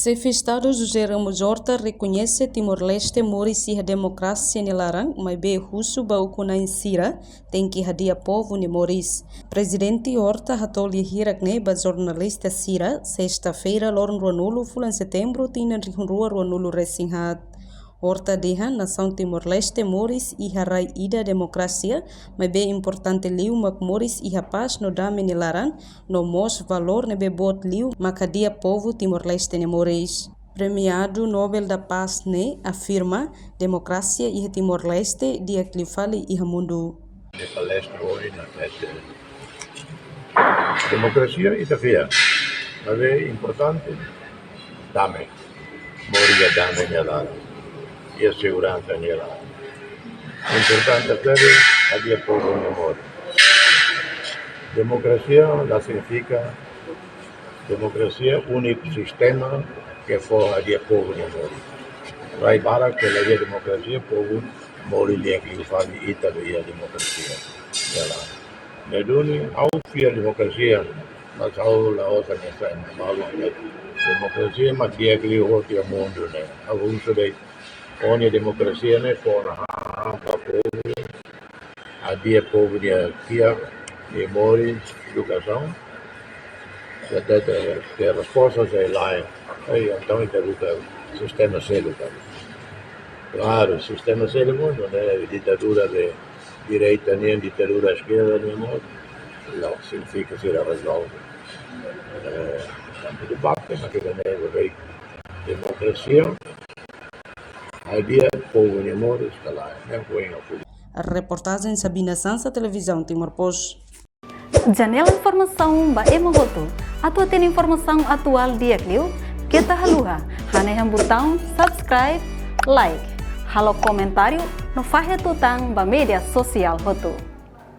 Chefe de Estado José Ramos Horta reconhece Timor-Leste mori siha democracia nelarang, mas be russo baukuna insira tem que hadia povo ne moris. Presidente Horta hatoli hirakne ba jornalista sira sexta-feira lorn ruanulo fulan setembro tinan rihunrua ruanulo resinghat. Horta dehan nação Timor-Leste moris iha rai ida democracia, mas be importante liu mak moris iha paz no dame nelaran, no mos valor nebe bot liu makadia povo Timor-Leste ne moris. Premiado Nobel da Paz ne afirma democracia iha Timor-Leste dia clifali iha mundo. Democracia ita fia, mas é importante dame, moria dame nelaran. E a segurança nela. Importante é que o povo não morre. Democracia lá significa democracia único sistema que for a dia povo não morre. Vai para que a democracia povo morre dia que faz Itália a democracia. Ela. Meduni ao fia democracia, mas ao la outra nessa malo. Democracia mas dia que o outro mundo né. A uso de Ogni democracia ne fora povo, a dia povo dia kia e mori educação, até ter respostas é lá, aí então interrompe o sistema célular. Claro, o sistema célular não é ditadura de direita nem ditadura esquerda nem modo, não significa ser resolve. Campo de debate, mas que não é democracia. A dia povo ne mori está lá, não foi A reportagem Sabina Sansa, Televisão Timor-Post. Janela informação ba Emogoto. Atua tem informação atual dia Clio. Kita haluha. Haneham botão subscribe, like. Halo comentário no faixa tutang ba media sosial Hoto.